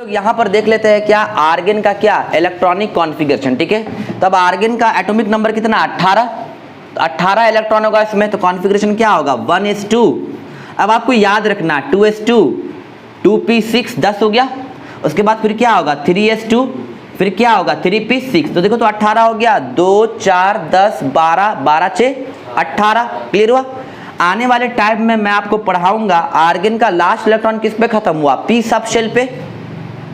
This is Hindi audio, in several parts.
लोग यहाँ पर देख लेते हैं क्या आर्गन का क्या इलेक्ट्रॉनिक कॉन्फ़िगरेशन। ठीक है, तब आर्गन का एटॉमिक नंबर कितना 18, तो 18 इलेक्ट्रॉन होगा इसमें, तो कॉन्फ़िगरेशन क्या होगा 1s2। अब आपको याद रखना 2s2 2p6 10 हो गया, उसके बाद फिर क्या होगा 3s2, फिर क्या होगा 3p6। तो देखो तो 18 हो गया, 2 4 10 12 12 6 18। क्लियर हुआ। आने वाले टाइम में मैं आपको पढ़ाऊंगा आर्गन का लास्ट इलेक्ट्रॉन किस पे खत्म हुआ, p सब शेल पे,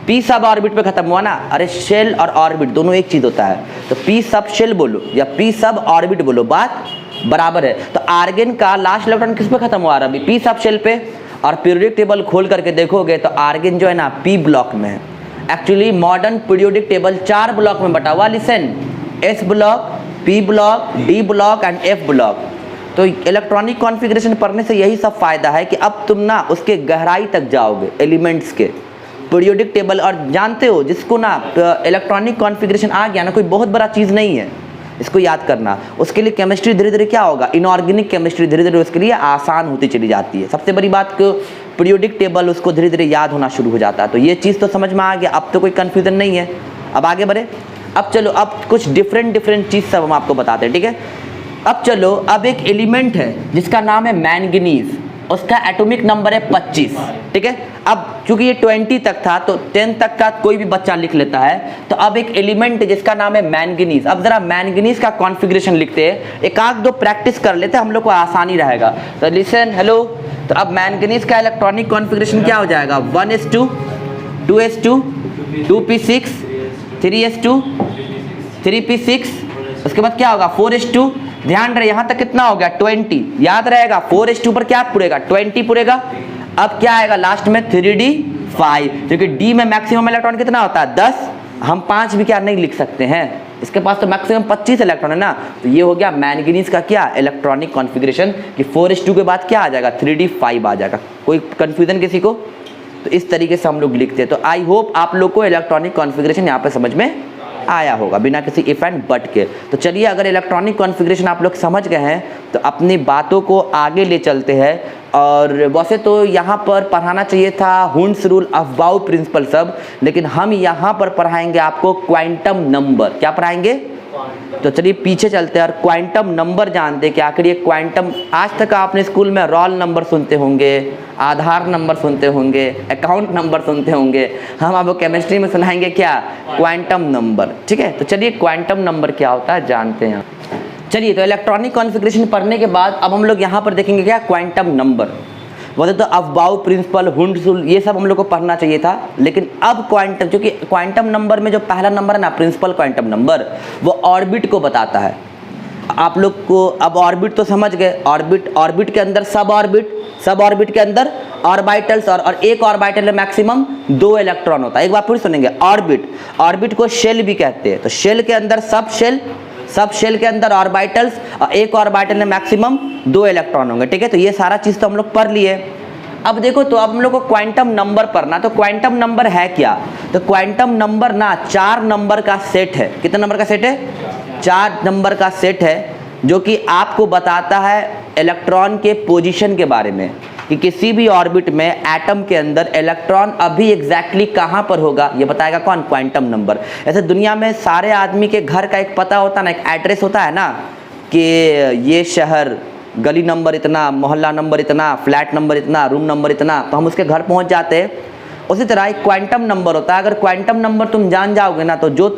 p सब ऑर्बिट पे खत्म हुआ ना। अरे शेल और ऑर्बिट दोनों एक चीज होता है, तो p सब शेल बोलो या p सब ऑर्बिट बोलो, बात बराबर है। तो आर्गन का लास्ट इलेक्ट्रॉन किस पे खत्म हुआ रहा, अभी p सब शेल पे। और पीरियोडिक टेबल खोल करके देखोगे तो आर्गन जो है ना p ब्लॉक में है। Actually modern periodic table 4 block में बटा हुआ, listen, s block, p block, d block and f block. तो इलेक्ट्रॉनिक कॉन्फ़िगरेशन पढ़ने से यही सब फायदा है कि अब तुम ना उसके गहराई तक जाओगे एलिमेंट्स के पीरियोडिक टेबल। और जानते हो जिसको ना इलेक्ट्रॉनिक कॉन्फ़िगरेशन आ गया ना, कोई बहुत बड़ा चीज़ नहीं है इसको याद करना। उसके लिए केमिस्ट्री धीरे धीरे क्या होगा, इनऑर्गेनिक केमिस्ट्री धीरे धीरे उसके लिए आसान होती चली जाती है। सबसे बड़ी बात को पीरियोडिक टेबल उसको धीरे धीरे याद होना शुरू हो जाता है। तो ये चीज़ तो समझ में आ गया, अब तो कोई कन्फ्यूज़न नहीं है। अब आगे बढ़े, अब चलो अब कुछ डिफरेंट चीज़ सब हम आपको बताते हैं। ठीक है, अब चलो, अब एक एलिमेंट है जिसका नाम है मैंगनीज, उसका एटॉमिक नंबर है 25। ठीक है, अब चूंकि ये 20 तक था तो 10 तक का कोई भी बच्चा लिख लेता है। तो अब एक एलिमेंट है जिसका नाम है मैंगनीज। अब जरा मैंगनीज का कॉन्फ़िगरेशन लिखते हैं, एक आध दो प्रैक्टिस कर लेते हैं, हम लोग को आसानी रहेगा। तो लिसन, हेलो, तो अब मैंगनीज का इलेक्ट्रॉनिक कॉन्फ़िगरेशन क्या हो जाएगा 1s2 2s2 2p6 3s2 3p6, उसके बाद क्या होगा 4s2। ध्यान रहे यहाँ तक कितना हो गया 20, याद रहेगा 4s2 पर क्या पुरेगा 20 पुरेगा। अब क्या आएगा लास्ट में 3d5, क्योंकि d में मैक्सिमम इलेक्ट्रॉन कितना होता है 10, हम 5 भी क्या नहीं लिख सकते हैं, इसके पास तो मैक्सिमम 25 इलेक्ट्रॉन है ना। तो ये हो गया मैंगनीज का क्या इलेक्ट्रॉनिक कॉन्फ़िगरेशन कि 4s2 के बाद क्या आ जाएगा 3d5 आ जाएगा। कोई कंफ्यूजन किसी को? तो इस तरीके से हम लोग लिखते हैं। तो आई होप आप लोग को इलेक्ट्रॉनिक कॉन्फ़िगरेशन यहाँ पे समझ में आया होगा बिना किसी इफ एंड बट के। तो चलिए, अगर इलेक्ट्रॉनिक कॉन्फ़िगरेशन आप लोग समझ गए हैं तो अपनी बातों को आगे ले चलते हैं। और वैसे तो यहाँ पर पढ़ाना चाहिए था हुंड्स रूल, अफबाउ प्रिंसिपल सब, लेकिन हम यहाँ पर पढ़ाएंगे आपको क्वांटम नंबर। क्या पढ़ाएंगे? तो चलिए पीछे चलते हैं और क्वांटम नंबर जानते हैं कि आखिर ये क्वांटम, आज तक आपने स्कूल में रोल नंबर सुनते होंगे, आधार नंबर सुनते होंगे, अकाउंट नंबर सुनते होंगे, हम आपको केमिस्ट्री में सुनाएंगे क्या क्वांटम नंबर। ठीक है, तो चलिए क्वांटम नंबर क्या होता है जानते हैं। चलिए, तो इलेक्ट्रॉनिक कॉन्फ़िगरेशन पढ़ने के बाद अब हम लोग यहाँ पर देखेंगे क्या क्वांटम नंबर। वैसे तो अफबाउ प्रिंसिपल, हुंड्स रूल, ये सब हम लोग को पढ़ना चाहिए था, लेकिन अब क्वांटम, क्योंकि क्वांटम नंबर में जो पहला नंबर है ना प्रिंसिपल क्वांटम नंबर, वो ऑर्बिट को बताता है। आप लोग को अब ऑर्बिट तो समझ गए, ऑर्बिट के अंदर सब ऑर्बिट के अंदर ऑर्बिटल्स, और एक ऑर्बिटल में मैक्सिमम 2 इलेक्ट्रॉन होता है। एक बार फिर सुनेंगे, ऑर्बिट को शेल भी कहते हैं। तो शेल के अंदर सब शेल के अंदर ऑर्बिटल्स, और एक ऑर्बिटल में मैक्सिमम 2 इलेक्ट्रॉन होंगे। ठीक है, तो ये सारा चीज़ तो हम लोग पढ़ लिए। अब देखो, तो अब हम लोग को क्वांटम नंबर पढ़ना। तो क्वांटम नंबर है क्या? तो क्वांटम नंबर ना 4 नंबर का सेट है। कितने नंबर का सेट है? 4 नंबर का सेट है, जो कि आपको बताता है इलेक्ट्रॉन के पोजीशन के बारे में, कि किसी भी ऑर्बिट में एटम के अंदर इलेक्ट्रॉन अभी एग्जैक्टली कहाँ पर होगा, ये बताएगा कौन? Quantum number. ऐसे दुनिया में सारे आदमी के घर का एक पता होता है ना, एक एड्रेस होता है ना, कि ये शहर, गली नंबर इतना, मोहल्ला नंबर इतना, फ्लैट नंबर इतना, रूम नंबर इतना, तो हम उसके घर पहुँच जाते हैं। उसी तरह एक क्वांटम नंबर होता है। अगर क्वांटम नंबर तुम जान जाओगे ना, तो जो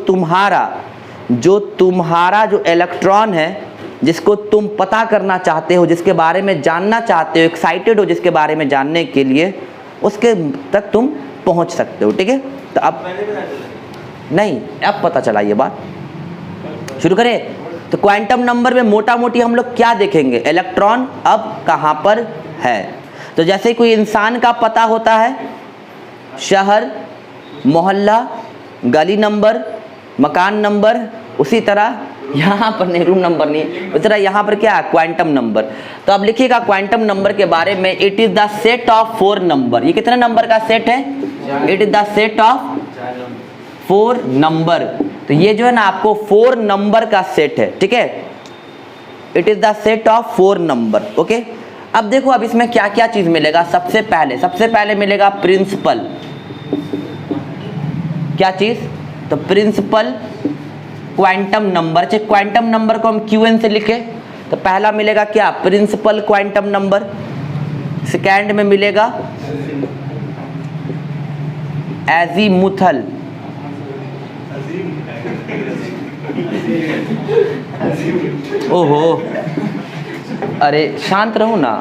तुम्हारा जो इलेक्ट्रॉन है, जिसको तुम पता करना चाहते हो, जिसके बारे में जानना चाहते हो, एक्साइटेड हो जिसके बारे में जानने के लिए, उसके तक तुम पहुंच सकते हो। ठीक है, तो अब नहीं, अब पता चला ये बात। शुरू करें। तो क्वांटम नंबर में मोटा मोटी हम लोग क्या देखेंगे, इलेक्ट्रॉन अब कहाँ पर है। तो जैसे कोई इंसान का पता होता है, शहर, मोहल्ला, गली नंबर, मकान नंबर, उसी तरह यहाँ पर नहीं, रूम नंबर नहीं, उसी तरह यहाँ पर क्या है क्वांटम नंबर। तो अब लिखिएगा क्वांटम नंबर के बारे में, it is the set of 4 number. ये कितने नंबर का सेट है? It is the set of 4 number. तो ये जो है ना आपको 4 नंबर का सेट है। ठीक है, it is the set of 4 number. Okay, अब देखो, अब इसमें क्या क्या चीज मिलेगा। सबसे पहले मिलेगा प्रिंसिपल, क्या चीज़? तो प्रिंसिपल क्वांटम नंबर। चाहे क्वांटम नंबर को हम क्यूएन से लिखे तो पहला मिलेगा क्या? Principal quantum number. सेकेंड में मिलेगा एजीमुथल। ओहो, अरे शांत रहो ना।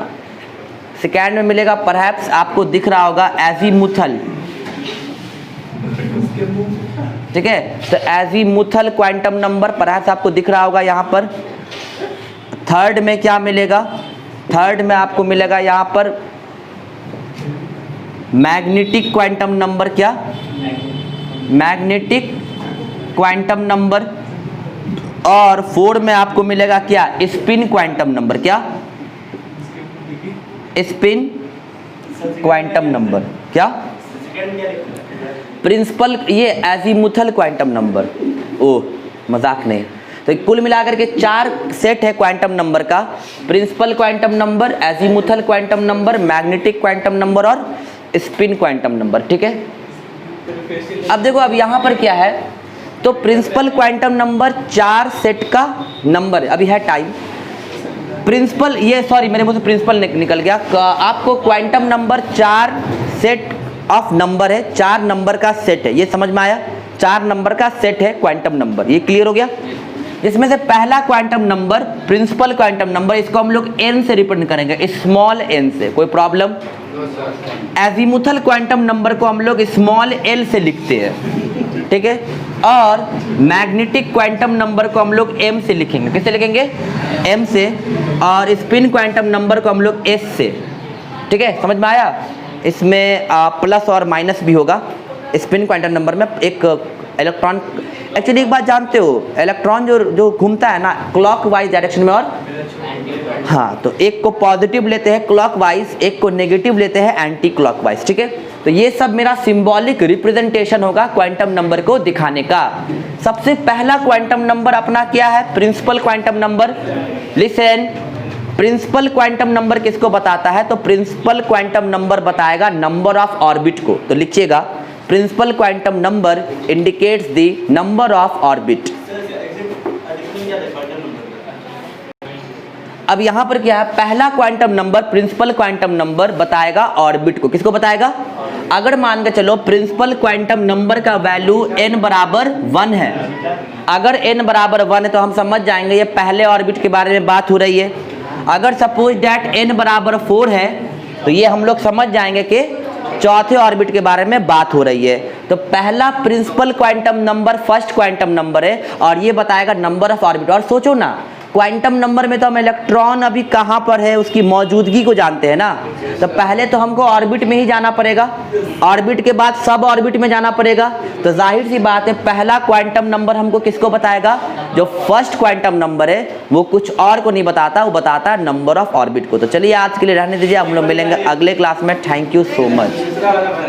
सेकेंड में मिलेगा, परहैप्स आपको दिख रहा होगा, एजीमुथल। ठीक है, तो एजीमुथल क्वांटम नंबर परहैप्स आपको दिख रहा होगा यहाँ पर। थर्ड में क्या मिलेगा? थर्ड में आपको मिलेगा यहाँ पर मैग्नेटिक क्वांटम नंबर। क्या? Magnetic quantum number. और फोर्थ में आपको मिलेगा क्या? Spin quantum number. क्या? Spin quantum number. क्या? प्रिंसिपल, ये एजीमुथल क्वांटम नंबर। ओह, मजाक नहीं। तो कुल मिलाकर के 4 सेट है क्वांटम नंबर का। Principal quantum number, azimuthal quantum number, magnetic quantum number और स्पिन क्वांटम नंबर। ठीक है, अब देखो अब यहाँ पर क्या है, तो प्रिंसिपल क्वांटम नंबर 4 सेट का नंबर है। अभी है टाइम। प्रिंसिपल, ये सॉरी मेरे मुंह से प्रिंसिपल निकल गया। आपको quantum number 4 set of number है, 4 नंबर का सेट है। ये समझ में आया? 4 नंबर का सेट है क्वांटम नंबर। ये क्लियर हो गया? इसमें से पहला quantum number principal quantum number, इसको हम लोग n से रिप्रेजेंट करेंगे, स्मॉल n से। कोई प्रॉब्लम? एजीमुथल क्वांटम नंबर को हम लोग स्मॉल l से लिखते हैं। ठीक है, और मैग्नेटिक क्वांटम नंबर को हम लोग m से लिखेंगे। किससे लिखेंगे? m से। और स्पिन क्वांटम नंबर को हम लोग s से। ठीक है, समझ में आया? इसमें प्लस और माइनस भी होगा। स्पिन क्वांटम नंबर में एक इलेक्ट्रॉन, एक्चुअली एक बात जानते हो, इलेक्ट्रॉन जो घूमता है ना क्लॉकवाइज डायरेक्शन में, और हाँ, तो एक को पॉजिटिव लेते हैं क्लॉकवाइज, एक को नेगेटिव लेते हैं एंटी क्लॉकवाइज। ठीक है, तो ये सब मेरा सिंबॉलिक रिप्रेजेंटेशन होगा क्वांटम नंबर को दिखाने का। सबसे पहला क्वांटम नंबर अपना क्या है? Principal quantum number. Listen, principal quantum number किसको बताता है? तो प्रिंसिपल क्वांटम नंबर बताएगा नंबर ऑफ ऑर्बिट को। तो लिखिएगा, principal quantum number indicates the number of orbit. अब यहां पर क्या है? पहला quantum number principal quantum number बताएगा ऑर्बिट को। किसको बताएगा? अगर मान के चलो प्रिंसिपल क्वांटम नंबर का वैल्यू n बराबर 1 है, अगर n बराबर 1 है तो हम समझ जाएंगे ये पहले ऑर्बिट के बारे में बात हो रही है। अगर सपोज डैट n बराबर 4 है तो ये हम लोग समझ जाएंगे कि चौथे ऑर्बिट के बारे में बात हो रही है। तो पहला principal quantum number first quantum number है और ये बताएगा नंबर ऑफ ऑर्बिट। और सोचो ना, क्वांटम नंबर में तो हम इलेक्ट्रॉन अभी कहाँ पर है उसकी मौजूदगी को जानते हैं ना, तो पहले तो हमको ऑर्बिट में ही जाना पड़ेगा, ऑर्बिट के बाद सब ऑर्बिट में जाना पड़ेगा। तो जाहिर सी बात है पहला क्वांटम नंबर हमको किसको बताएगा? जो फर्स्ट क्वांटम नंबर है वो कुछ और को नहीं बताता, वो बताता है नंबर ऑफ ऑर्बिट को। तो चलिए आज के लिए रहने दीजिए, हम लोग मिलेंगे अगले क्लास में। Thank you so much.